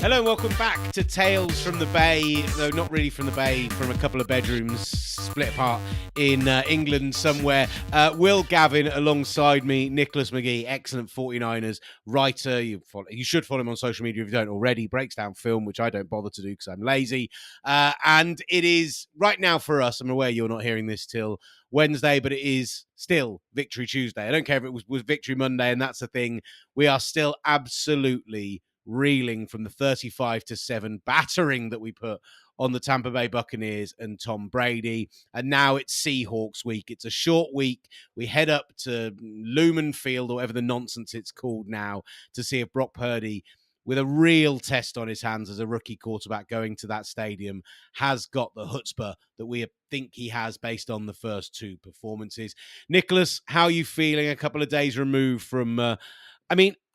Hello and welcome back to Tales from the Bay, though not really from the Bay, from a couple of bedrooms split apart in England somewhere. Will Gavin alongside me, Nicholas McGee, excellent 49ers writer. You should follow him on social media if you don't already. Breaks down film, which I don't bother to do because I'm lazy. And it is right now for us, I'm aware you're not hearing this till Wednesday, but it is still Victory Tuesday. I don't care if it was Victory Monday, and that's the thing. We are still absolutely reeling from the 35-7 battering that we put on the Tampa Bay Buccaneers and Tom Brady. And now it's Seahawks week. It's a short week. We head up to Lumen Field, or whatever the nonsense it's called now, to see if Brock Purdy, with a real test on his hands as a rookie quarterback going to that stadium, has got the chutzpah that we think he has based on the first two performances. Nicholas, how are you feeling a couple of days removed from,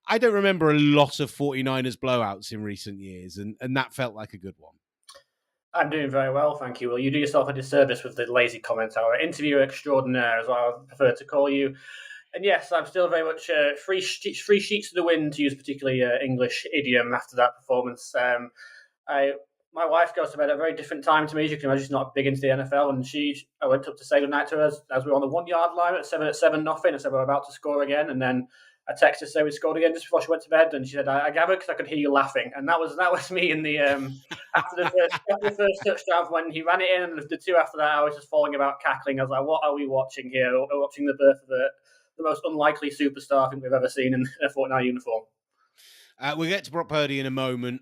I don't remember a lot of 49ers blowouts in recent years, and that felt like a good one. I'm doing very well, thank you. Well, you do yourself a disservice with the lazy comment hour. Interviewer extraordinaire, as I prefer to call you. And yes, I'm still very much free sheets to the wind, to use a particularly English idiom after that performance. My wife goes to bed at a very different time to me. As you can imagine, she's not big into the NFL, and I went up to say goodnight to her as we were on the 1 yard line at 7-0. I said we're about to score again, and then I texted her to say we scored again just before she went to bed, and she said, "I gathered because I could hear you laughing," and that was me in the after the first touchdown when he ran it in, and the two after that, I was just falling about cackling. I was like, "What are we watching here? We're watching the birth of the most unlikely superstar I think we've ever seen in a 49 uniform." We'll get to Brock Purdy in a moment.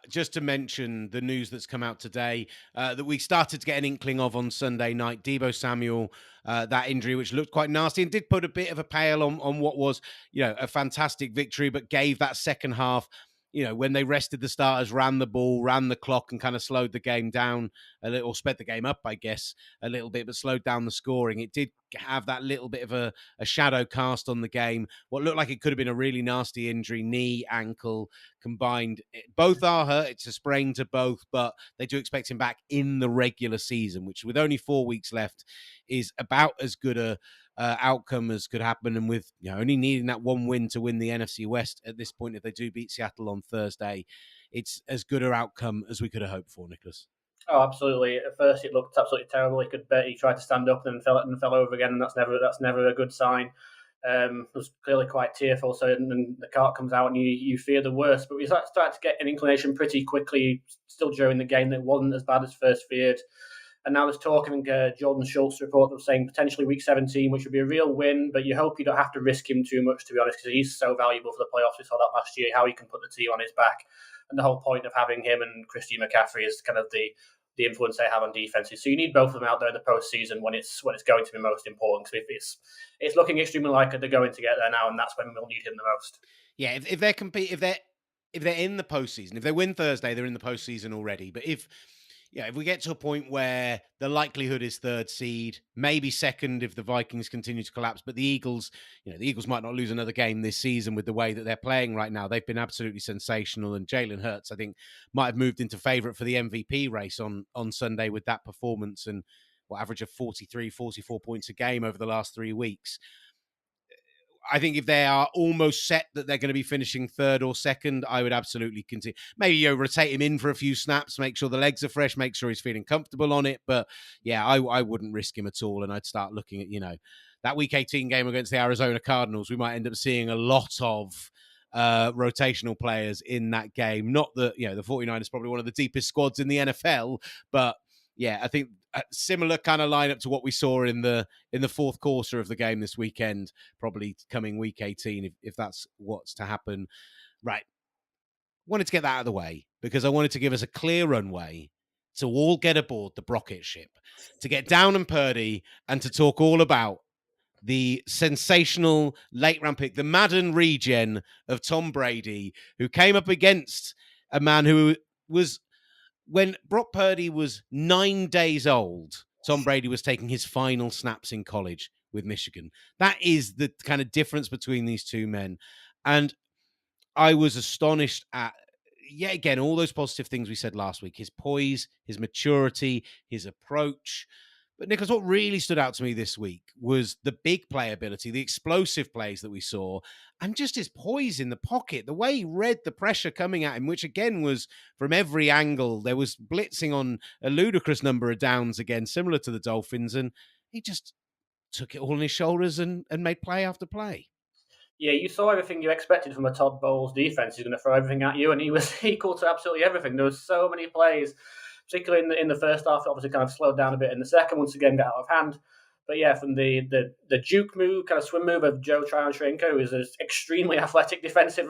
Just to mention the news that's come out today that we started to get an inkling of on Sunday night. Deebo Samuel, that injury, which looked quite nasty and did put a bit of a pale on what was, a fantastic victory, but gave that second half, when they rested the starters, ran the ball, ran the clock, and kind of slowed the game down a little, or sped the game up, I guess, a little bit, but slowed down the scoring. It did have that little bit of a shadow cast on the game. What looked like it could have been a really nasty injury, knee, ankle combined. Both are hurt. It's a sprain to both, but they do expect him back in the regular season, which with only 4 weeks left is about as good a outcome as could happen. And with only needing that one win to win the NFC West at this point, if they do beat Seattle on Thursday, it's as good an outcome as we could have hoped for, Nicholas. Oh, absolutely. At first, it looked absolutely terrible. He tried to stand up and fell over again, and that's never a good sign. Was clearly quite tearful. So and the cart comes out, and you fear the worst. But we started to get an inclination pretty quickly, still during the game, that it wasn't as bad as first feared. And now there's talk, I think Jordan Schultz report was saying potentially week 17, which would be a real win, but you hope you don't have to risk him too much, to be honest, because he's so valuable for the playoffs. We saw that last year, how he can put the team on his back. And the whole point of having him and Christian McCaffrey is kind of the influence they have on defenses. So you need both of them out there in the postseason when it's going to be most important. Because it's looking extremely likely they're going to get there now, and that's when we'll need him the most. Yeah, if they're in the postseason, if they win Thursday, they're in the postseason already. But if we get to a point where the likelihood is third seed, maybe second if the Vikings continue to collapse, but the Eagles might not lose another game this season with the way that they're playing right now. They've been absolutely sensational, and Jalen Hurts, I think, might have moved into favourite for the MVP race on Sunday with that performance and average of 43, 44 points a game over the last 3 weeks. I think if they are almost set that they're going to be finishing third or second, I would absolutely continue. Maybe rotate him in for a few snaps, make sure the legs are fresh, make sure he's feeling comfortable on it. But yeah, I wouldn't risk him at all. And I'd start looking at, that week 18 game against the Arizona Cardinals. We might end up seeing a lot of rotational players in that game. Not that, the 49ers is probably one of the deepest squads in the NFL, but yeah, I think a similar kind of lineup to what we saw in the fourth quarter of the game this weekend, probably coming week 18, if that's what's to happen. Right. Wanted to get that out of the way because I wanted to give us a clear runway to all get aboard the Brocket ship, to get down and Purdy and to talk all about the sensational late round pick, the Madden regen of Tom Brady, who came up against a man who was, when Brock Purdy was 9 days old, Tom Brady was taking his final snaps in college with Michigan. That is the kind of difference between these two men. And I was astonished at, yet again, all those positive things we said last week, his poise, his maturity, his approach. But Nicholas, what really stood out to me this week was the big playability, the explosive plays that we saw, and just his poise in the pocket, the way he read the pressure coming at him, which again was from every angle. There was blitzing on a ludicrous number of downs again, similar to the Dolphins, and he just took it all on his shoulders and made play after play. Yeah, you saw everything you expected from a Todd Bowles defense. He's going to throw everything at you, and he was equal to absolutely everything. There was so many plays, particularly in the first half. Obviously, kind of slowed down a bit in the second. Once again, got out of hand. But yeah, from the juke move, kind of swim move of Joe Tryon-Shrinko, who is an extremely athletic defensive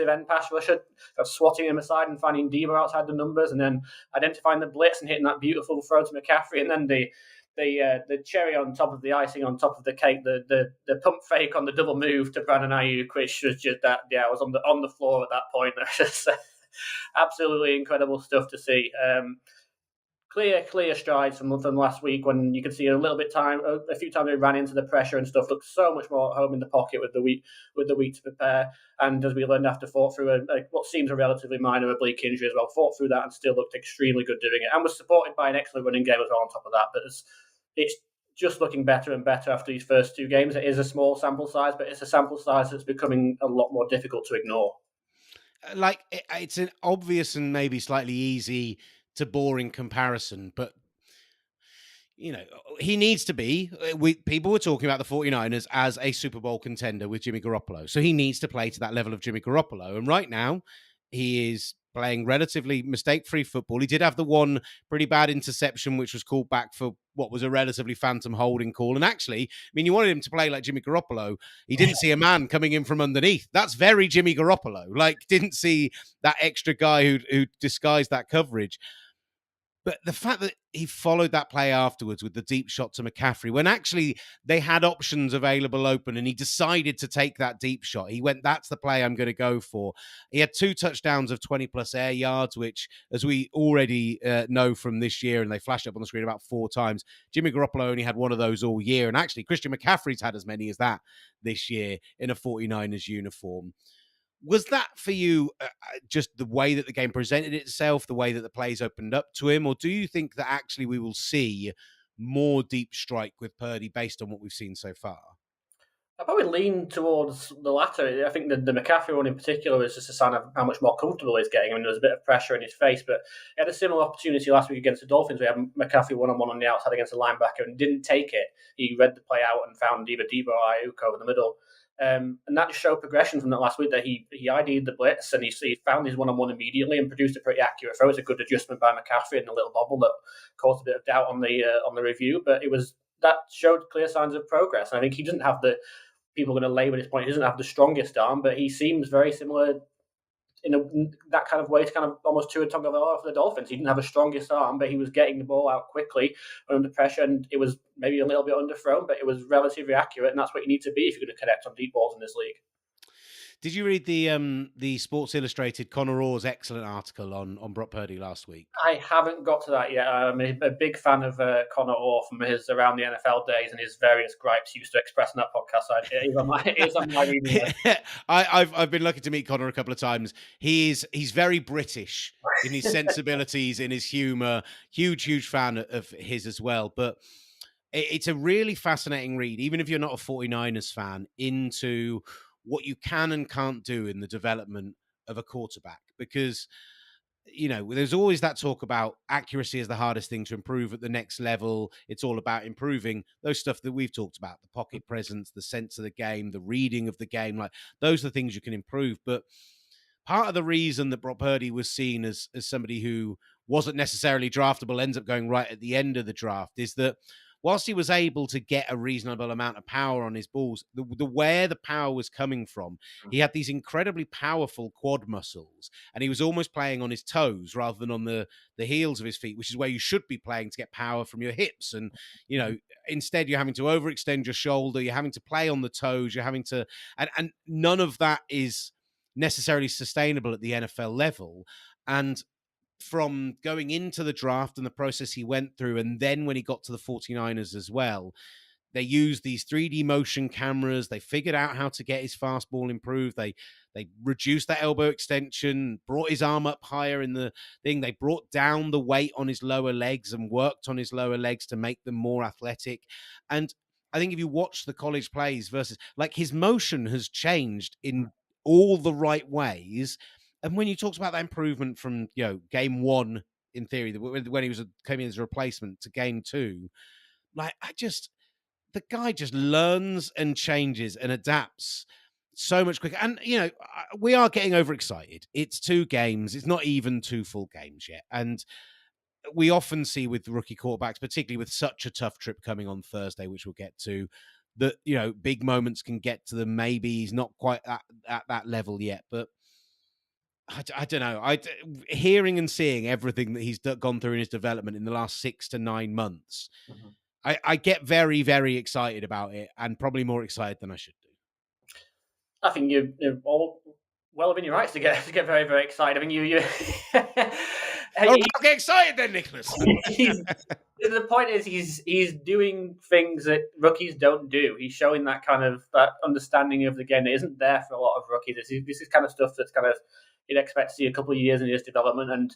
end pass rusher, of swatting him aside and finding Debo outside the numbers, and then identifying the blitz and hitting that beautiful throw to McCaffrey, and then the cherry on top of the icing on top of the cake, the pump fake on the double move to Brandon Ayuk, which was just that. Yeah, I was on the floor at that point. Just absolutely incredible stuff to see. Clear strides from last week when you could see a few times they ran into the pressure and stuff. Looked so much more at home in the pocket with the week to prepare. And as we learned after, fought through what seems a relatively minor oblique injury as well. Fought through that and still looked extremely good doing it, and was supported by an excellent running game as well on top of that. But it's just looking better and better after these first two games. It is a small sample size, but it's a sample size that's becoming a lot more difficult to ignore. Like it's an obvious and maybe slightly easy to boring comparison, but he needs to be. People were talking about the 49ers as a Super Bowl contender with Jimmy Garoppolo. So he needs to play to that level of Jimmy Garoppolo. And right now, he is playing relatively mistake-free football. He did have the one pretty bad interception, which was called back for what was a relatively phantom holding call. And actually, I mean, you wanted him to play like Jimmy Garoppolo. He didn't see a man coming in from underneath. That's very Jimmy Garoppolo. Like, didn't see that extra guy who disguised that coverage. But the fact that he followed that play afterwards with the deep shot to McCaffrey, when actually they had options available open and he decided to take that deep shot, he went, that's the play I'm going to go for. He had 2 touchdowns of 20-plus air yards, which, as we already know from this year, and they flashed up on the screen about 4 times, Jimmy Garoppolo only had one of those all year. And actually, Christian McCaffrey's had as many as that this year in a 49ers uniform. Was that for you just the way that the game presented itself, the way that the plays opened up to him, or do you think that actually we will see more deep strike with Purdy based on what we've seen so far? I probably lean towards the latter. I think the McCaffrey one in particular is just a sign of how much more comfortable he's getting. I mean, there was a bit of pressure in his face, but he had a similar opportunity last week against the Dolphins. We had McCaffrey one-on-one on the outside against a linebacker and didn't take it. He read the play out and found either Debo or Ayuk over the middle. And that just showed progression from that last week, that he ID'd the blitz and he found his one-on-one immediately and produced a pretty accurate throw. It's a good adjustment by McCaffrey and a little bobble that caused a bit of doubt on the review, but that showed clear signs of progress. And I think he doesn't have people are going to label this point. He doesn't have the strongest arm, but he seems very similar in that kind of way to kind of almost Tua Tagovailoa for the Dolphins. He didn't have the strongest arm, but he was getting the ball out quickly under pressure, and it was maybe a little bit underthrown, but it was relatively accurate, and that's what you need to be if you're going to connect on deep balls in this league. Did you read the Sports Illustrated Connor Orr's excellent article on Brock Purdy last week? I haven't got to that yet. I'm a big fan of Connor Orr from his around the NFL days and his various gripes he used to express in that podcast. So it is on my reading list. I've been lucky to meet Connor a couple of times. He's very British in his sensibilities, in his humour. Huge fan of his as well. But it's a really fascinating read, even if you're not a 49ers fan, into what you can and can't do in the development of a quarterback. Because, there's always that talk about accuracy is the hardest thing to improve at the next level. It's all about improving those stuff that we've talked about, the pocket presence, the sense of the game, the reading of the game. Like, those are the things you can improve. But part of the reason that Brock Purdy was seen as somebody who wasn't necessarily draftable, ends up going right at the end of the draft, is that whilst he was able to get a reasonable amount of power on his balls, the where the power was coming from, he had these incredibly powerful quad muscles, and he was almost playing on his toes rather than on the heels of his feet, which is where you should be playing to get power from your hips. And, instead you're having to overextend your shoulder, you're having to play on the toes, you're having to, and none of that is necessarily sustainable at the NFL level. And from going into the draft and the process he went through, and then when he got to the 49ers as well, they used these 3D motion cameras. They figured out how to get his fastball improved. They reduced that elbow extension, brought his arm up higher in the thing. They brought down the weight on his lower legs and worked on his lower legs to make them more athletic. And I think if you watch the college plays versus, like, his motion has changed in all the right ways. And when you talked about that improvement from, game one, in theory, when he came in as a replacement, to game two, like, the guy just learns and changes and adapts so much quicker. And, we are getting overexcited. It's 2 games. It's not even 2 full games yet. And we often see with rookie quarterbacks, particularly with such a tough trip coming on Thursday, which we'll get to, that, big moments can get to them. Maybe he's not quite at that level yet, but I don't know. Hearing and seeing everything that he's gone through in his development in the last 6 to 9 months, I get very, very excited about it, and probably more excited than I should do. I think you're all well within your rights to get very, very excited. I mean, you. I'll get excited then, Nicholas. The point is, he's doing things that rookies don't do. He's showing that kind of that understanding of the game that isn't there for a lot of rookies. This is kind of stuff that's kind of you'd expect to see a couple of years in his development, and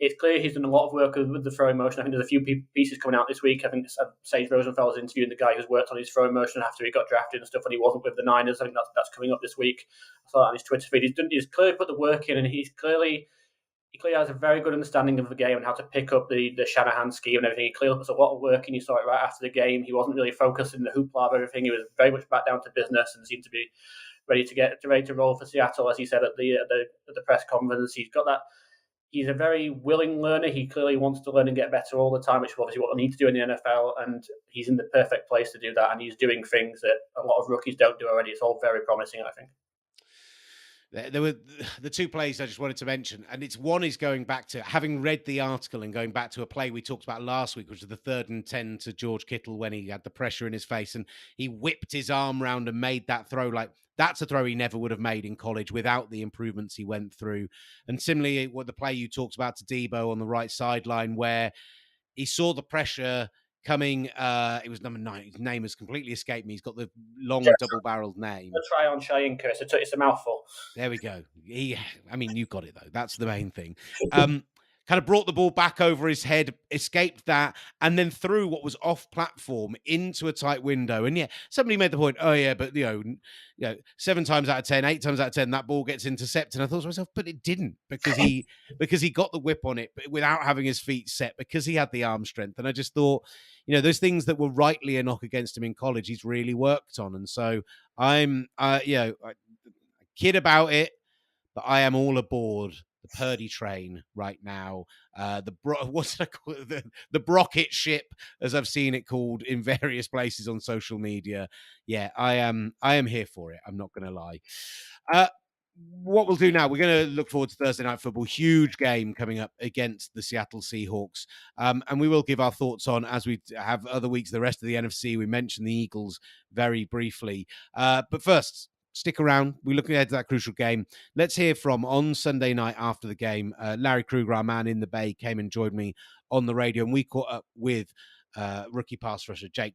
it's clear he's done a lot of work with the throwing motion. I think there's a few pieces coming out this week. I think Sage Rosenfeld is interviewing the guy who's worked on his throwing motion after he got drafted and stuff when he wasn't with the Niners. I think that's coming up this week. I saw that on his Twitter feed. He's clearly put the work in, and he clearly has a very good understanding of the game and how to pick up the Shanahan scheme and everything. He clearly puts a lot of work in. You saw it right after the game. He wasn't really focused in the hoopla of everything. He was very much back down to business and seemed to be ready to roll for Seattle, as he said at the press conference. He's got that. He's a very willing learner. He clearly wants to learn and get better all the time, which is obviously what we need to do in the NFL. And he's in the perfect place to do that. And he's doing things that a lot of rookies don't do already. It's all very promising, I think. There were the 2 plays I just wanted to mention, and one is going back to having read the article and going back to a play we talked about last week, which was the 3rd and 10 to George Kittle when he had the pressure in his face and he whipped his arm round and made that throw. Like, that's a throw he never would have made in college without the improvements he went through. And similarly, what the play you talked about to Debo on the right sideline, where he saw the pressure coming. It was number 9. His name has completely escaped me. He's got the long double-barreled name. Try on Cheyenne Curse. It's a mouthful. There we go. You got it, though. That's the main thing. Kind of brought the ball back over his head, escaped that, and then threw what was off platform into a tight window. And somebody made the point, but 7 times out of 10, 8 times out of 10, that ball gets intercepted. And I thought to myself, but it didn't, because he got the whip on it, but without having his feet set, because he had the arm strength. And I just thought, those things that were rightly a knock against him in college, he's really worked on. And so I'm, I kid about it, but I am all aboard the Purdy train right now. What's it called? The Brocket ship, as I've seen it called in various places on social media. Yeah, I am here for it. I'm not going to lie. What we'll do now, we're going to look forward to Thursday Night Football. Huge game coming up against the Seattle Seahawks. And we will give our thoughts on, as we have other weeks, the rest of the NFC. We mentioned the Eagles very briefly. But first, stick around. We're looking ahead to that crucial game. Let's hear from, on Sunday night after the game, Larry Kruger, our man in the Bay, came and joined me on the radio, and we caught up with rookie pass rusher Drake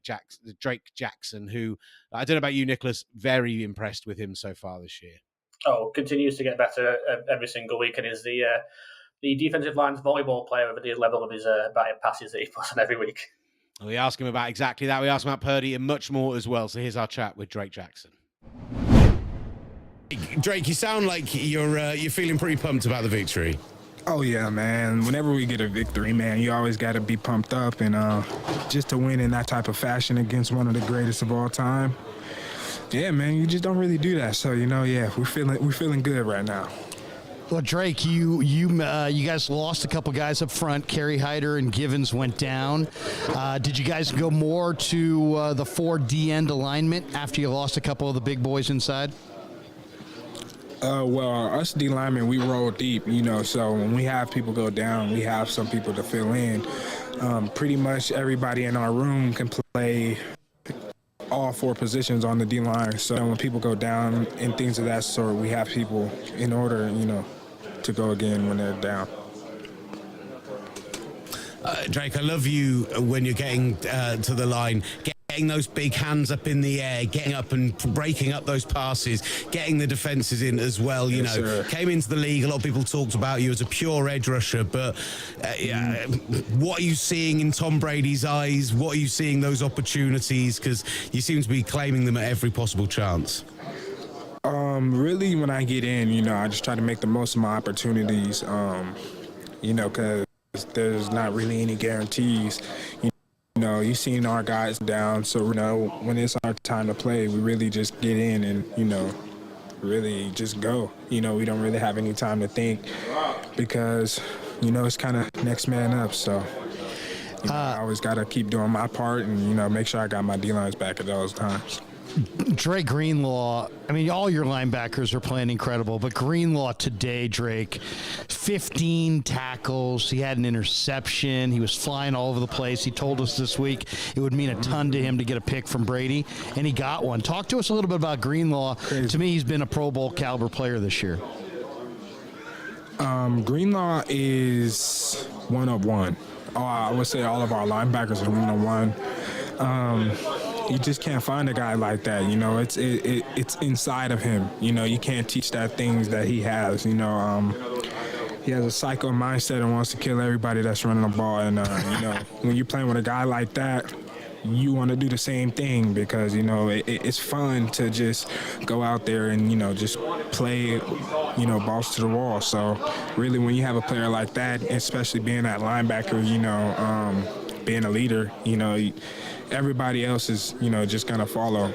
Jackson, who, I don't know about you, Nicholas, very impressed with him so far this year. Oh, continues to get better every single week, and is the defensive line's volleyball player over the level of his batting passes that he puts on every week. We ask him about exactly that. We ask him about Purdy and much more as well. So here's our chat with Drake Jackson. Drake, you sound like you're feeling pretty pumped about the victory. Oh, yeah, man. Whenever we get a victory, man, you always got to be pumped up. And just to win in that type of fashion against one of the greatest of all time, yeah, man, you just don't really do that. So, we're feeling good right now. Well, Drake, you guys lost a couple guys up front. Kerry Hyder and Givens went down. Did you guys go more to the 4 D-end alignment after you lost a couple of the big boys inside? Well, us D linemen, we roll deep, so when we have people go down, we have some people to fill in. Pretty much everybody in our room can play all 4 positions on the D line. So when people go down and things of that sort, we have people in order, to go again when they're down. Drake, I love you when you're getting to the line, getting getting those big hands up in the air, getting up and breaking up those passes, getting the defenses in as well. You know, sir. Came into the league, a lot of people talked about you as a pure edge rusher, but what are you seeing in Tom Brady's eyes? What are you seeing those opportunities? Because you seem to be claiming them at every possible chance. Really, when I get in, you know, I just try to make the most of my opportunities, you know, because there's not really any guarantees. You know, you've seen our guys down, so, you know, when it's our time to play, we really just get in and, you know, really just go. You know, we don't really have any time to think because, you know, it's kind of next man up, so. You know, I always got to keep doing my part and, you know, make sure I got my D-lines back at those times. Drake Greenlaw, I mean, all your linebackers are playing incredible, but Greenlaw today, Drake, 15 tackles. He had an interception. He was flying all over the place. He told us this week it would mean a ton to him to get a pick from Brady, and he got one. Talk to us a little bit about Greenlaw. Crazy. To me, he's been a Pro Bowl caliber player this year. Greenlaw is one of one. I would say all of our linebackers are one of one. You just can't find a guy like that. You know, it's inside of him. You know, you can't teach that things that he has. You know, he has a psycho mindset and wants to kill everybody that's running the ball. And you know, when you're playing with a guy like that, you want to do the same thing because, you know, it's fun to just go out there and, you know, just play, you know, balls to the wall. So really, when you have a player like that, especially being that linebacker, you know, being a leader, you know, everybody else is, you know, just going to follow.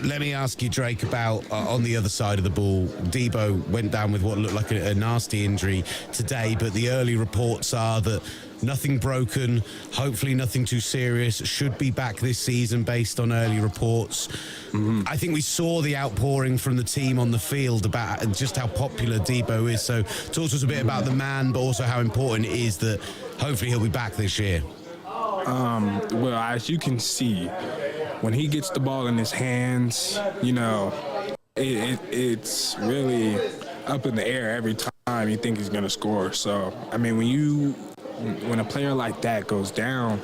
Let me ask you, Drake, about on the other side of the ball. Debo went down with what looked like a nasty injury today, but the early reports are that nothing broken, hopefully nothing too serious, should be back this season based on early reports. I think we saw the outpouring from the team on the field about just how popular Debo is. So talk to us a bit about the man, but also how important it is that hopefully he'll be back this year. Well, as you can see, when he gets the ball in his hands, you know, it's really up in the air every time you think he's going to score. So, I mean, when a player like that goes down,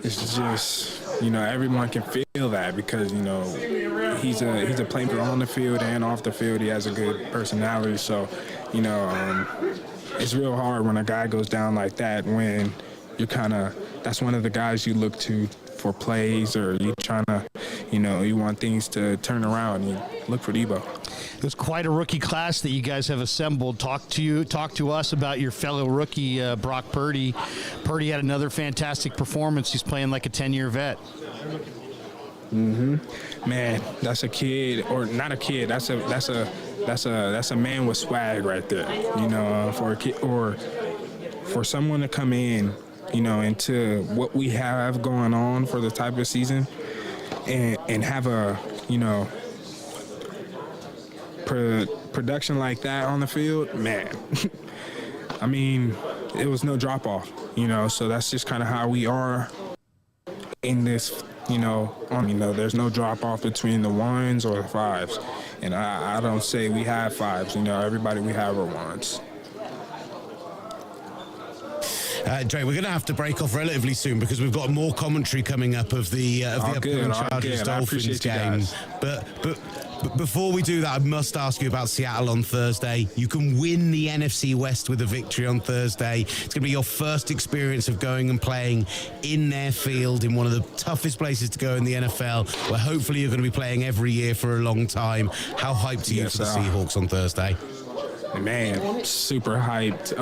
it's just, you know, everyone can feel that because, you know, he's a playmaker on the field and off the field. He has a good personality. So, you know, it's real hard when a guy goes down like that when you're that's one of the guys you look to for plays or you trying to, you know, you want things to turn around. You look for Debo. It was quite a rookie class that you guys have assembled. Talk to us about your fellow rookie, Brock Purdy. Purdy had another fantastic performance. He's playing like a 10-year vet. Man, that's a kid, or not a kid. That's a man with swag right there. You know, for a kid or for someone to come in, you know, into what we have going on for the type of season, and have a, you know, production like that on the field, man. I mean, it was no drop off, you know. So that's just kind of how we are in this, you know. There's no drop off between the ones or the fives, and I don't say we have fives. You know, everybody we have are ones. Dre, we're going to have to break off relatively soon because we've got more commentary coming up of the upcoming Chargers-Dolphins game. But before we do that, I must ask you about Seattle on Thursday. You can win the NFC West with a victory on Thursday. It's going to be your first experience of going and playing in their field in one of the toughest places to go in the NFL, where hopefully you're going to be playing every year for a long time. How hyped are you for the Seahawks on Thursday? Man, super hyped.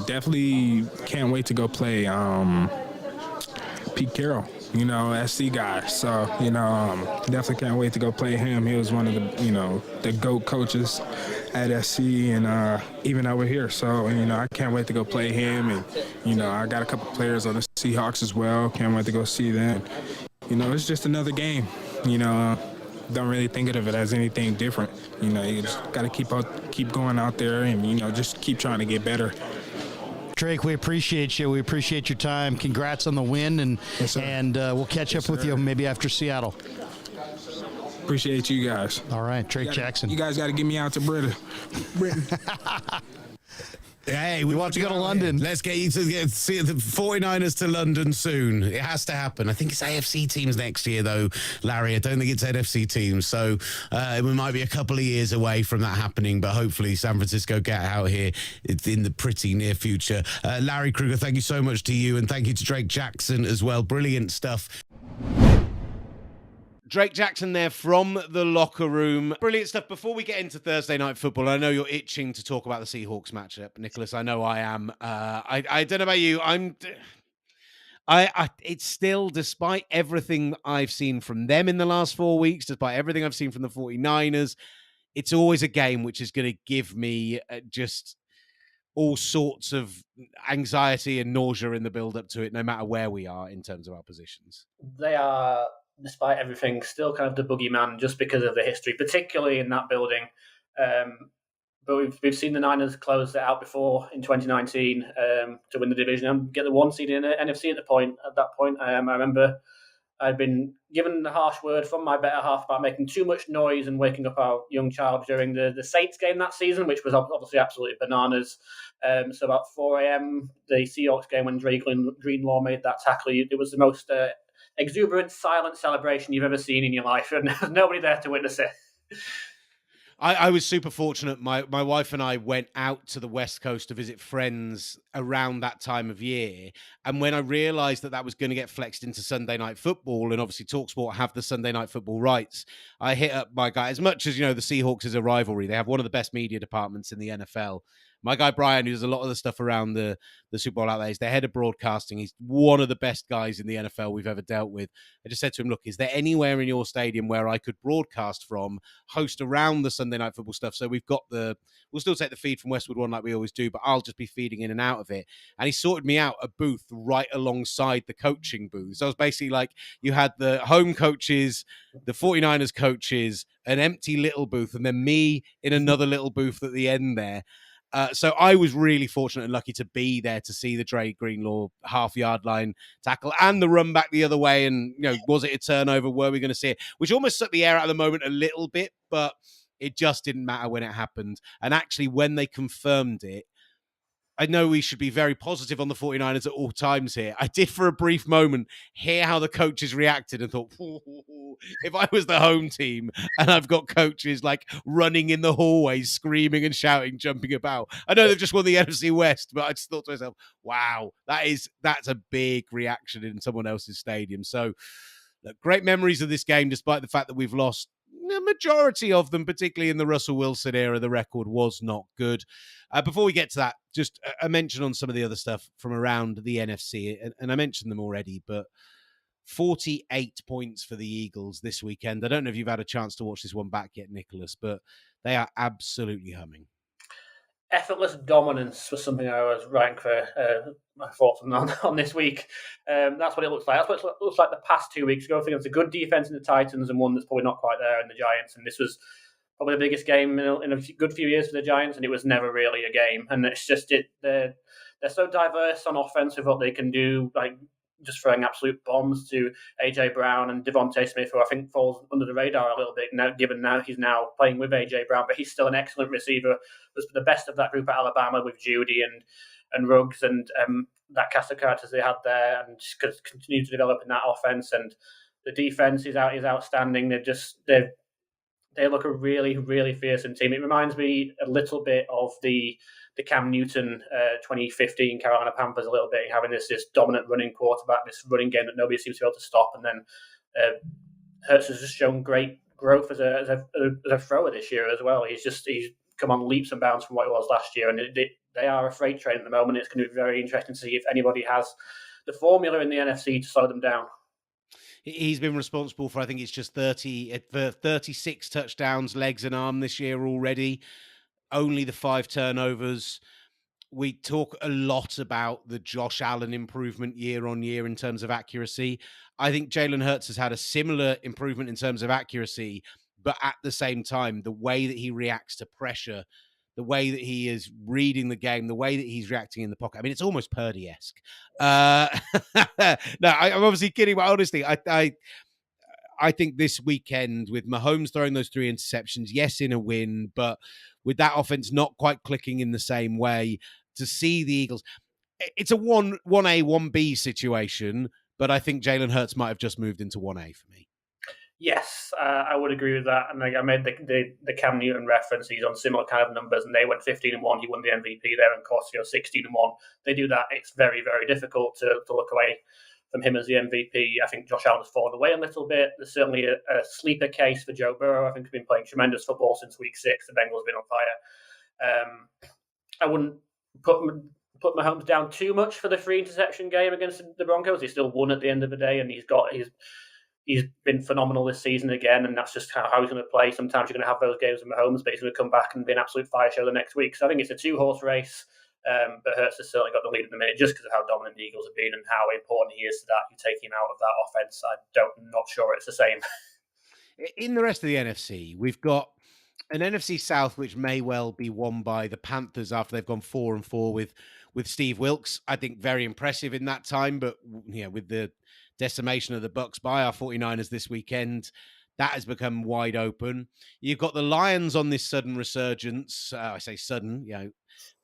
Definitely can't wait to go play Pete Carroll, you know, SC guy. So, you know, definitely can't wait to go play him. He was one of the, you know, the GOAT coaches at SC and even over here. So, you know, I can't wait to go play him. And, you know, I got a couple players on the Seahawks as well. Can't wait to go see them. You know, it's just another game, you know. Don't really think of it as anything different. You know, you just got to keep going out there and, you know, just keep trying to get better. Drake, we appreciate you. We appreciate your time. Congrats on the win, and yes, we'll catch up with you maybe after Seattle. Appreciate you guys. All right, Drake Jackson. You guys got to get me out to Britain. Hey, you want to go to London? Let's get you to see the 49ers to London soon. It has to happen. I think it's AFC teams next year, though, Larry. I don't think it's NFC teams. So we might be a couple of years away from that happening, but hopefully San Francisco get out here in the pretty near future. Larry Kruger, thank you so much to you, and thank you to Drake Jackson as well. Brilliant stuff. Drake Jackson there from the locker room. Brilliant stuff. Before we get into Thursday night football, I know you're itching to talk about the Seahawks matchup, Nicholas. I know I am. I don't know about you. It's still, despite everything I've seen from them in the last 4 weeks, despite everything I've seen from the 49ers, it's always a game which is going to give me just all sorts of anxiety and nausea in the build-up to it, no matter where we are in terms of our positions. They are, despite everything, still kind of the boogeyman just because of the history, particularly in that building. But we've seen the Niners close it out before in 2019 to win the division and get the 1 seed in the NFC at that point. I remember I'd been given the harsh word from my better half about making too much noise and waking up our young child during the Saints game that season, which was obviously absolutely bananas. So about 4 a.m., the Seahawks game when Dre Greenlaw made that tackle, it was the most exuberant, silent celebration you've ever seen in your life, and there's nobody there to witness it. I was super fortunate. My wife and I went out to the West Coast to visit friends around that time of year. And when I realized that was going to get flexed into Sunday Night Football, and obviously TalkSport have the Sunday Night Football rights, I hit up my guy. As much as, the Seahawks is a rivalry, they have one of the best media departments in the NFL. My guy Brian, who does a lot of the stuff around the Super Bowl out there, he's the head of broadcasting. He's one of the best guys in the NFL we've ever dealt with. I just said to him, look, is there anywhere in your stadium where I could broadcast from, host around the Sunday Night Football stuff? So we'll still take the feed from Westwood One like we always do, but I'll just be feeding in and out of it. And he sorted me out a booth right alongside the coaching booth. So it was basically like you had the home coaches, the 49ers coaches, an empty little booth, and then me in another little booth at the end there. So I was really fortunate and lucky to be there to see the Dre Greenlaw half-yard line tackle and the run back the other way. And, was it a turnover? Were we going to see it? Which almost sucked the air out of the moment a little bit, but it just didn't matter when it happened. And actually, when they confirmed it, I know we should be very positive on the 49ers at all times here. I did for a brief moment hear how the coaches reacted and thought, if I was the home team and I've got coaches like running in the hallways, screaming and shouting, jumping about. I know they've just won the NFC West, but I just thought to myself, wow, that's a big reaction in someone else's stadium. So great memories of this game, despite the fact that we've lost the majority of them, particularly in the Russell Wilson era. The record was not good. Before we get to that, just a mention on some of the other stuff from around the NFC, and I mentioned them already, but 48 points for the Eagles this weekend. I don't know if you've had a chance to watch this one back yet, Nicholas, but they are absolutely humming. Effortless dominance was something I was writing for my thoughts on this week. That's what it looks like. That's what it looks like the past 2 weeks ago. I think it's a good defense in the Titans and one that's probably not quite there in the Giants. And this was probably the biggest game in a good few years for the Giants, and it was never really a game. And it's just they're so diverse on offense with what they can do, like just throwing absolute bombs to A.J. Brown and Devontae Smith, who I think falls under the radar a little bit now, given now he's now playing with A.J. Brown, but he's still an excellent receiver. Was the best of that group at Alabama with Judy and Ruggs and that cast of characters they had there, and just continue to develop in that offense. And the defense is outstanding. They look a really, really fearsome team. It reminds me a little bit of the Cam Newton 2015 Carolina Panthers a little bit, having this dominant running quarterback, this running game that nobody seems to be able to stop. And then Hurts has just shown great growth as a thrower this year as well. He's come on leaps and bounds from what he was last year, and they are a freight train at the moment. It's going to be very interesting to see if anybody has the formula in the NFC to slow them down. He's been responsible for, I think it's just 36 touchdowns, legs and arm this year already. Only the 5 turnovers. We talk a lot about the Josh Allen improvement year on year in terms of accuracy. I think Jalen Hurts has had a similar improvement in terms of accuracy, but at the same time, the way that he reacts to pressure, the way that he is reading the game, the way that he's reacting in the pocket. I mean, it's almost Purdy-esque. No, I'm obviously kidding, but honestly, I think this weekend with Mahomes throwing those 3 interceptions, yes, in a win, but with that offense not quite clicking in the same way, to see the Eagles. It's a 1A, 1B situation, but I think Jalen Hurts might have just moved into 1A for me. Yes, I would agree with that. And I made the Cam Newton reference. He's on similar kind of numbers, and they went 15-1. He won the MVP there, and Corsia 16-1. They do that. It's very, very difficult to look away from him as the MVP. I think Josh Allen's fallen away a little bit. There's certainly a sleeper case for Joe Burrow. I think he's been playing tremendous football since week 6. The Bengals have been on fire. I wouldn't put Mahomes down too much for the 3 interception game against the Broncos. He still won at the end of the day, and he's been phenomenal this season again, and that's just how he's going to play. Sometimes you're going to have those games with Mahomes, but he's going to come back and be an absolute fire show the next week. So I think it's a 2-horse race, but Hurts has certainly got the lead at the minute just because of how dominant the Eagles have been and how important he is to that. You take him out of that offense, I'm not sure it's the same. In the rest of the NFC, we've got an NFC South which may well be won by the Panthers after they've gone 4-4 with Steve Wilkes. I think very impressive in that time, but with the decimation of the Bucks by our 49ers this weekend, that has become wide open. You've got the Lions on this sudden resurgence. I say sudden,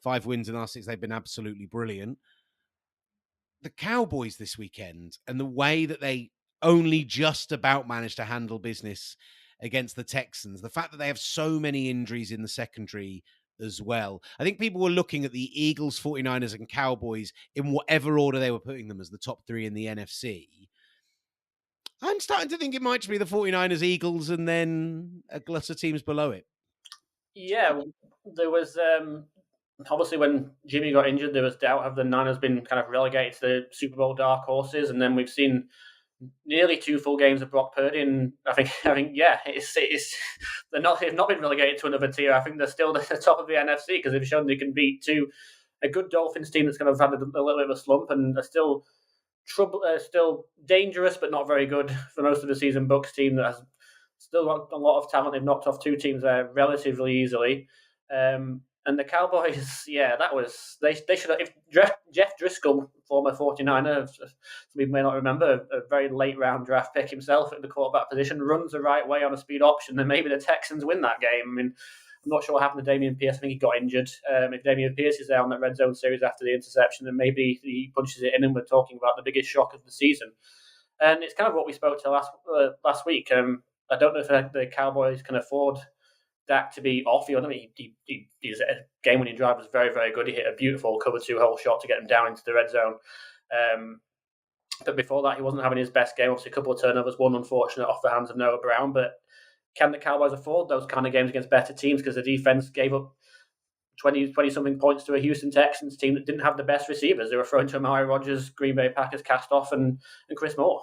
5 wins in our 6. They've been absolutely brilliant. The Cowboys this weekend and the way that they only just about managed to handle business against the Texans, the fact that they have so many injuries in the secondary as well. I think people were looking at the Eagles, 49ers, and Cowboys in whatever order they were putting them as the top 3 in the NFC. I'm starting to think it might be the 49ers, Eagles, and then a glut of teams below it. Yeah, there was obviously when Jimmy got injured, there was doubt have the Niners been kind of relegated to the Super Bowl dark horses, and then we've seen nearly 2 full games of Brock Purdy, and I think it's they've not been relegated to another tier. I think they're still at the top of the NFC because they've shown they can beat a good Dolphins team that's kind of had a little bit of a slump, and are still dangerous but not very good for most of the season. Bucks team that has still got a lot of talent. They've knocked off 2 teams there relatively easily. And the Cowboys, they should have. If Jeff Driscoll, former 49er, some people may not remember, a very late round draft pick himself at the quarterback position, runs the right way on a speed option, then maybe the Texans win that game. I mean, I'm not sure what happened to Dameon Pierce. I think he got injured. If Dameon Pierce is there on that red zone series after the interception, then maybe he punches it in, and we're talking about the biggest shock of the season. And it's kind of what we spoke to last week. I don't know if the Cowboys can afford Dak to be off. His game-winning drive was very, very good. He hit a beautiful cover 2-hole shot to get him down into the red zone. But before that, he wasn't having his best game. Obviously, a couple of turnovers, one unfortunate off the hands of Noah Brown. But can the Cowboys afford those kind of games against better teams? Because the defense gave up 20-something points to a Houston Texans team that didn't have the best receivers. They were thrown to Amari Rodgers, Green Bay Packers cast off, and Chris Moore.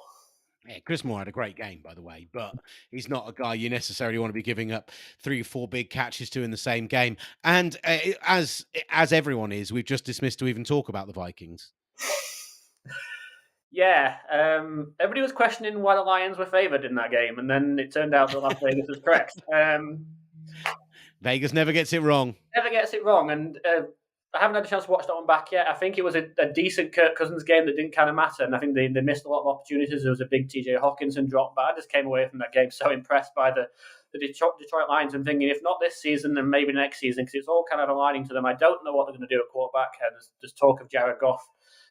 Yeah, Chris Moore had a great game, by the way, but he's not a guy you necessarily want to be giving up 3 or 4 big catches to in the same game. And as everyone is, we've just dismissed to even talk about the Vikings. Yeah, everybody was questioning why the Lions were favoured in that game, and then it turned out that Las Vegas was correct. Vegas never gets it wrong. Never gets it wrong, and I haven't had a chance to watch that one back yet. I think it was a decent Kirk Cousins game that didn't kind of matter, and I think they missed a lot of opportunities. There was a big TJ Hawkinson drop, but I just came away from that game so impressed by the Detroit Lions and thinking, if not this season, then maybe next season, because it's all kind of aligning to them. I don't know what they're going to do at quarterback, and there's talk of Jared Goff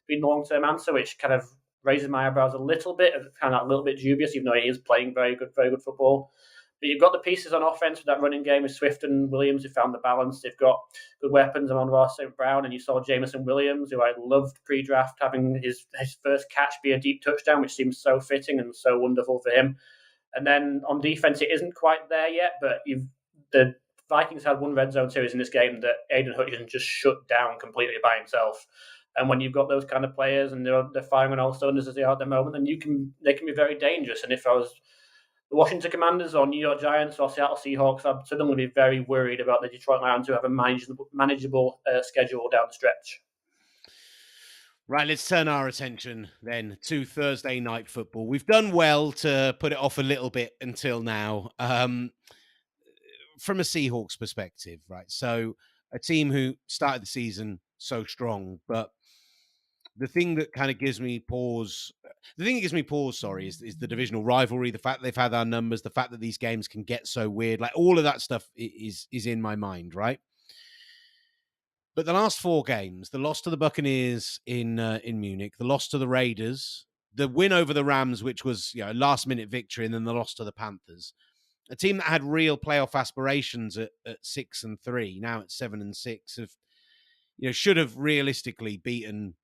being the long-term answer, which kind of raises my eyebrows a little bit, kind of a little bit dubious, even though he is playing very good football. But you've got the pieces on offense with that running game with Swift and Williams who found the balance. They've got good weapons on Ross St. Brown, and you saw Jameson Williams, who I loved pre-draft, having his first catch be a deep touchdown, which seems so fitting and so wonderful for him. And then on defense, it isn't quite there yet, but the Vikings had one red zone series in this game that Aiden Hutchinson just shut down completely by himself. And when you've got those kind of players and they're firing on all cylinders as they are at the moment, then they can be very dangerous. And if I was the Washington Commanders or New York Giants or Seattle Seahawks, I'd suddenly be very worried about the Detroit Lions, who have a manageable schedule down the stretch. Right, let's turn our attention then to Thursday night football. We've done well to put it off a little bit until now. From a Seahawks perspective, right? So a team who started the season so strong, but the thing that kind of gives me pause, is the divisional rivalry, the fact they've had our numbers, the fact that these games can get so weird, like all of that stuff is in my mind, right? But the last 4 games, the loss to the Buccaneers in Munich, the loss to the Raiders, the win over the Rams, which was a last-minute victory, and then the loss to the Panthers. A team that had real playoff aspirations at 6-3, now at 7-6, should have realistically beaten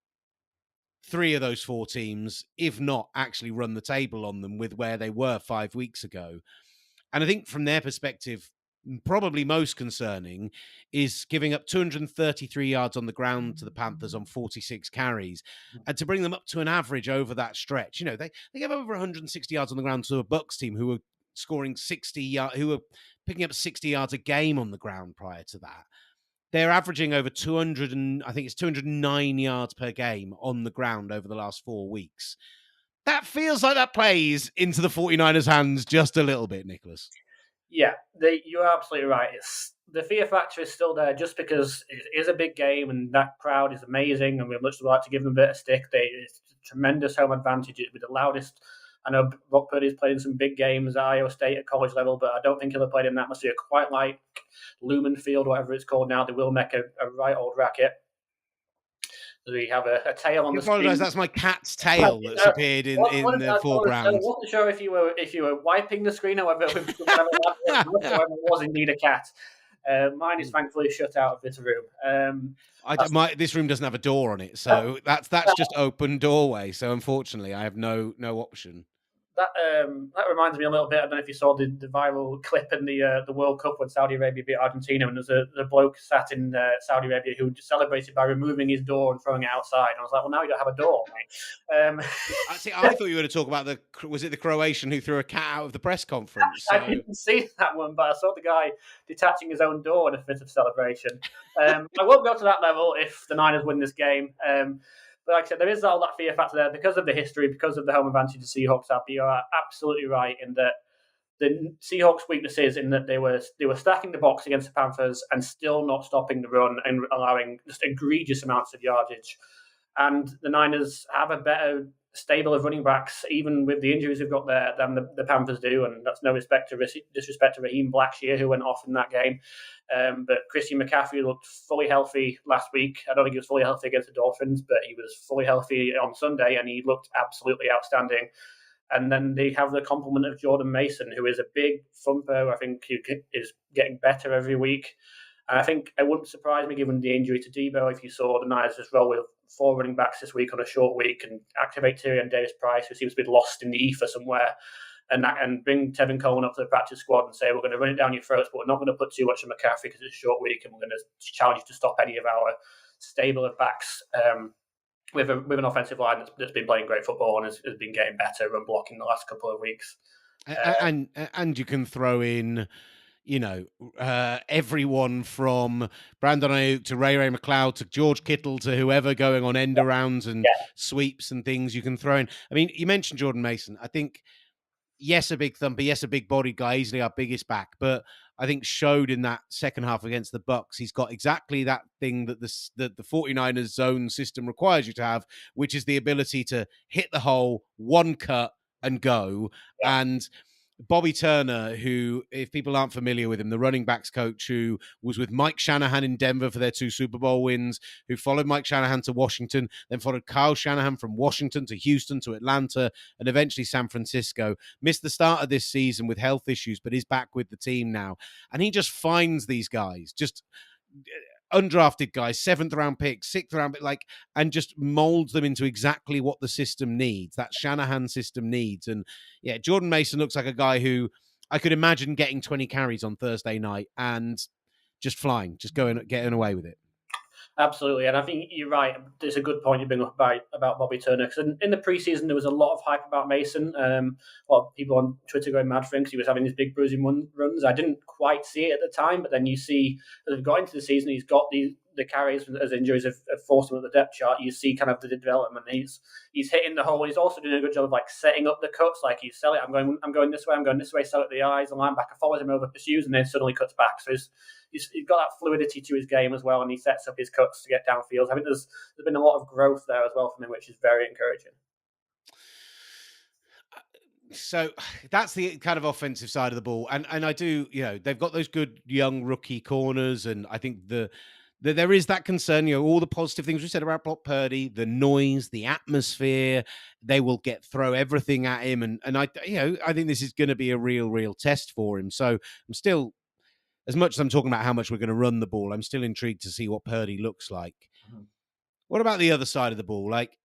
3 of those 4 teams, if not actually run the table on them with where they were 5 weeks ago. And I think from their perspective, probably most concerning is giving up 233 yards on the ground to the Panthers on 46 carries, and to bring them up to an average over that stretch. They gave over 160 yards on the ground to a Bucs team who were scoring 60 yards, who were picking up 60 yards a game on the ground prior to that. They're averaging over 200 and I think it's 209 yards per game on the ground over the last 4 weeks. That feels like that plays into the 49ers' hands just a little bit, Nicholas. Yeah, you're absolutely right. The fear factor is still there just because it is a big game and that crowd is amazing and we'd much like to give them a bit of stick. It's a tremendous home advantage. It'll be the loudest. I know Brock Purdy's played in some big games at Iowa State at college level, but I don't think he'll have played in an atmosphere quite like Lumen Field, whatever it's called now. They will make a right old racket. We have a tail on the screen. Apologise, that's my cat's tail that's appeared in the foreground. I wasn't sure if you were wiping the screen or whether it was indeed a cat. Mine is thankfully shut out of this room. This room doesn't have a door on it, so that's just open doorway. So unfortunately, I have no option. That reminds me a little bit. I don't know if you saw the viral clip in the World Cup when Saudi Arabia beat Argentina, and there's a bloke sat in Saudi Arabia who celebrated by removing his door and throwing it outside. And I was like, well, now you don't have a door, mate. I thought you were going to talk about was it the Croatian who threw a cat out of the press conference? I didn't see that one, but I saw the guy detaching his own door in a fit of celebration. I won't go to that level if the Niners win this game. But like I said, there is all that fear factor there because of the history, because of the home advantage the Seahawks have. But you are absolutely right in that the Seahawks' weakness is in that they were stacking the box against the Panthers and still not stopping the run and allowing just egregious amounts of yardage. And the Niners have a better stable of running backs, even with the injuries they've got there, than the Panthers do. And that's no disrespect to Raheem Blackshear, who went off in that game. But Christian McCaffrey looked fully healthy last week. I don't think he was fully healthy against the Dolphins, but he was fully healthy on Sunday, and he looked absolutely outstanding. And then they have the complement of Jordan Mason, who is a big thumper. I think he is getting better every week. And I think it wouldn't surprise me, given the injury to Debo, if you saw the Niners just roll with 4 running backs this week on a short week and activate Tyrion Davis-Price, who seems to be lost in the ether somewhere, and bring Tevin Coleman up to the practice squad and say, we're going to run it down your throats, but we're not going to put too much on McCaffrey because it's a short week, and we're going to challenge you to stop any of our stable of backs with an offensive line that's been playing great football and has been getting better run blocking the last couple of weeks. And you can throw in, everyone from Brandon Ayuk to Ray McLeod to George Kittle to whoever going on end arounds and sweeps and things you can throw in. I mean, you mentioned Jordan Mason. I think, yes, a big thumper, yes, a big body guy, easily our biggest back, but I think showed in that second half against the Bucs, he's got exactly that thing that the 49ers zone system requires you to have, which is the ability to hit the hole, one cut and go. Yeah. And Bobby Turner, who, if people aren't familiar with him, the running backs coach who was with Mike Shanahan in Denver for their 2 Super Bowl wins, who followed Mike Shanahan to Washington, then followed Kyle Shanahan from Washington to Houston to Atlanta, and eventually San Francisco. Missed the start of this season with health issues, but is back with the team now. And he just finds these guys, just undrafted guys, 7th round pick, 6th round pick, and just molds them into exactly what the system needs, that Shanahan system needs. And yeah, Jordan Mason looks like a guy who I could imagine getting 20 carries on Thursday night and just flying, just getting away with it. Absolutely, and I think you're right. It's a good point you bring up about Bobby Turner, because in the preseason there was a lot of hype about Mason. A lot of people on Twitter going mad for him because he was having these big bruising runs. I didn't quite see it at the time, but then you see as we've got into the season, he's got the carries as injuries have forced him up the depth chart. You see kind of the development. He's hitting the hole. He's also doing a good job of setting up the cuts. He's sell it. I'm going this way. I'm going this way. Sell it the eyes. The linebacker follows him over, pursues, and then suddenly cuts back. So he's got that fluidity to his game as well, and he sets up his cuts to get downfield. I think there's been a lot of growth there as well from him, which is very encouraging. So that's the kind of offensive side of the ball. And I do, they've got those good young rookie corners, and I think the there is that concern, all the positive things we said about Brock Purdy, the noise, the atmosphere, they will throw everything at him. And I think this is going to be a real test for him. So I'm still, as much as I'm talking about how much we're going to run the ball, I'm still intrigued to see what Purdy looks like. Mm-hmm. What about the other side of the ball? Like,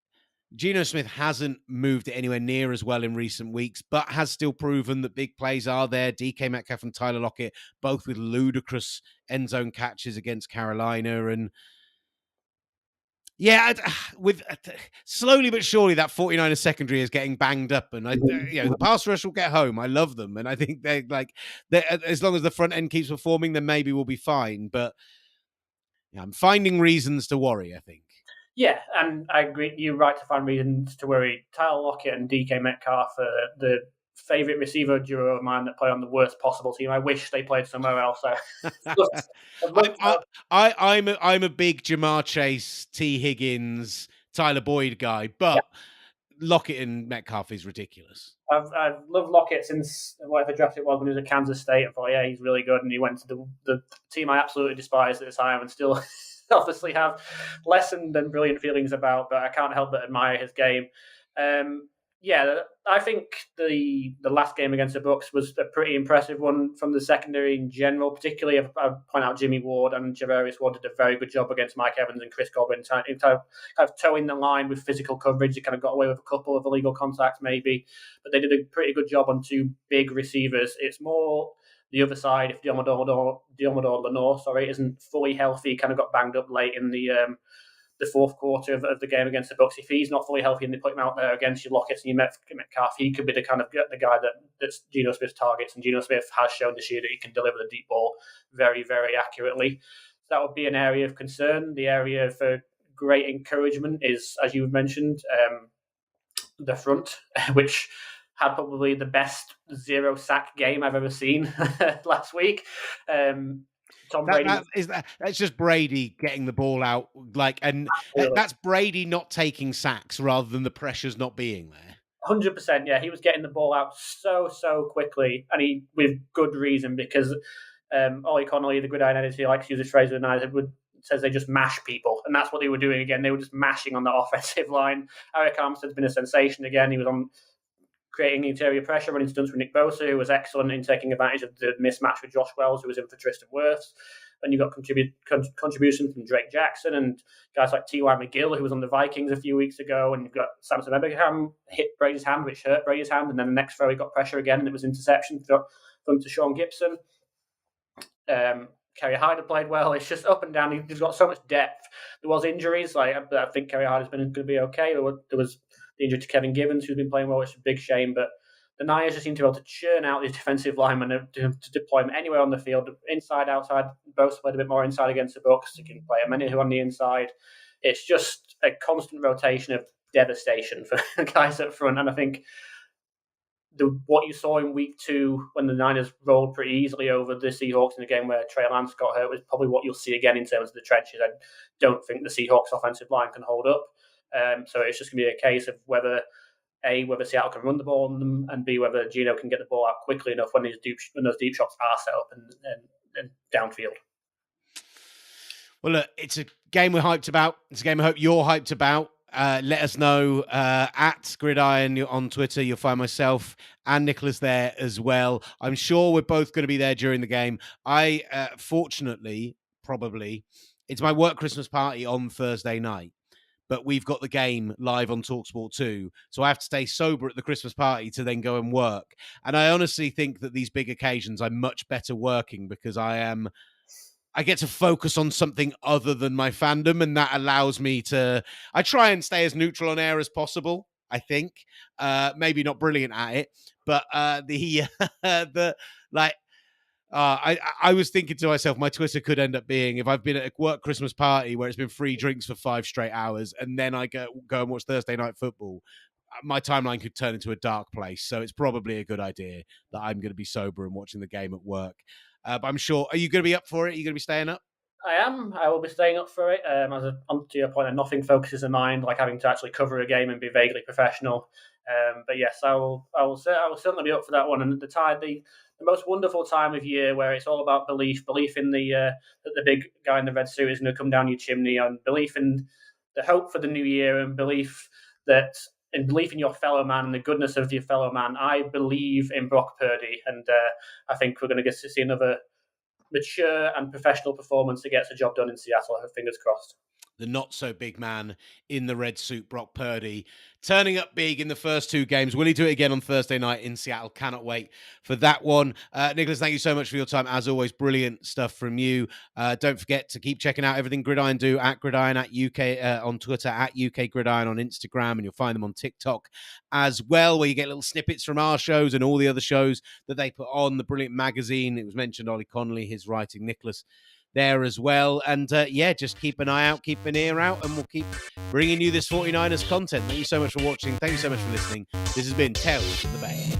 Geno Smith hasn't moved it anywhere near as well in recent weeks, but has still proven that big plays are there. DK Metcalf and Tyler Lockett, both with ludicrous end zone catches against Carolina. And with slowly but surely that 49ers secondary is getting banged up. And the pass rush will get home. I love them. And I think they're as long as the front end keeps performing, then maybe we'll be fine. But I'm finding reasons to worry, I think. Yeah, and I agree. You're right to find reasons to worry. Tyler Lockett and DK Metcalf are the favourite receiver duo of mine that play on the worst possible team. I wish they played somewhere else. I'm a big Jamar Chase, T. Higgins, Tyler Boyd guy, but Lockett and Metcalf is ridiculous. I've loved Lockett since whatever draft it was when he was at Kansas State. I thought, he's really good, and he went to the team I absolutely despised at the time, and still obviously have lessened than brilliant feelings about, but I can't help but admire his game. I think the last game against the Bucs was a pretty impressive one from the secondary in general, particularly if I point out Jimmy Ward and Javarius Ward did a very good job against Mike Evans and Chris Godwin, kind of towing the line with physical coverage. They kind of got away with a couple of illegal contacts maybe, but they did a pretty good job on two big receivers. It's more the other side, if Diomedor Lenore, isn't fully healthy, kind of got banged up late in the fourth quarter of the game against the Bucs. If he's not fully healthy and they put him out there against your Lockett and your Metcalf, he could be the guy that's Geno Smith's targets. And Geno Smith has shown this year that he can deliver the deep ball very, very accurately. So that would be an area of concern. The area for great encouragement is, as you mentioned, the front, which had probably the best 0-sack game I've ever seen last week. Tom Brady. That's just Brady getting the ball out, that's Brady not taking sacks rather than the pressures not being there. 100%, yeah. He was getting the ball out so quickly, and he with good reason, because Ollie Connolly, the gridiron editor, likes to use this phrase with United, says they just mash people, and that's what they were doing again. They were just mashing on the offensive line. Eric Armstead's been a sensation again. He was on creating interior pressure, running stunts with Nick Bosa, who was excellent in taking advantage of the mismatch with Josh Wells, who was in for Tristan Wirfs. And you got contributions from Drake Jackson and guys like T.Y. McGill, who was on the Vikings a few weeks ago. And you've got Samson Ebingham hit Brady's hand, which hurt Brady's hand. And then the next throw, he got pressure again, and it was interception from Sean Gibson. Kerry Hyder played well. It's just up and down. He's got so much depth. There was injuries. I think Kerry Hyder's going to be okay. There was the injury to Kevin Givens, who's been playing well, which is a big shame. But the Niners just seem to be able to churn out these defensive linemen to deploy them anywhere on the field, inside, outside. Both played a bit more inside against the Bucs. You can play a many who on the inside. It's just a constant rotation of devastation for guys up front. And I think what you saw in week 2 when the Niners rolled pretty easily over the Seahawks in a game where Trey Lance got hurt was probably what you'll see again in terms of the trenches. I don't think the Seahawks offensive line can hold up. So it's just going to be a case of whether Seattle can run the ball on them, and B, whether Geno can get the ball out quickly enough when those deep shots are set up and downfield. Well, look, it's a game we're hyped about. It's a game I hope you're hyped about. Let us know at Gridiron on Twitter. You'll find myself and Nicholas there as well. I'm sure we're both going to be there during the game. Fortunately, probably, it's my work Christmas party on Thursday night, but we've got the game live on TalkSport 2, so I have to stay sober at the Christmas party to then go and work. And I honestly think that these big occasions, I'm much better working because I get to focus on something other than my fandom, and that allows me to... I try and stay as neutral on air as possible, I think. Maybe not brilliant at it, but I was thinking to myself, my Twitter could end up being, if I've been at a work Christmas party where it's been free drinks for 5 straight hours, and then I go and watch Thursday night football, my timeline could turn into a dark place. So it's probably a good idea that I'm going to be sober and watching the game at work. But I'm sure, are you going to be up for it? Are you going to be staying up? I am. I will be staying up for it. To your point, nothing focuses in mind like having to actually cover a game and be vaguely professional. But yes, I will certainly be up for that one. And the most wonderful time of year where it's all about belief in that the big guy in the red suit is going to come down your chimney, and belief in the hope for the new year, and belief in your fellow man and the goodness of your fellow man. I believe in Brock Purdy, and I think we're going to get to see another mature and professional performance that gets the job done in Seattle. Fingers crossed. The not-so-big man in the red suit, Brock Purdy, turning up big in the first 2 games. Will he do it again on Thursday night in Seattle? Cannot wait for that one. Nicholas, thank you so much for your time. As always, brilliant stuff from you. Don't forget to keep checking out everything Gridiron do at Gridiron at UK on Twitter, at UK Gridiron on Instagram, and you'll find them on TikTok as well, where you get little snippets from our shows and all the other shows that they put on. The brilliant magazine. It was mentioned, Ollie Connolly, his writing, Nicholas, there as well. And just keep an eye out, keep an ear out, and we'll keep bringing you this 49ers content. Thank you so much for watching. Thank you so much for listening. This has been Tales from the Bay.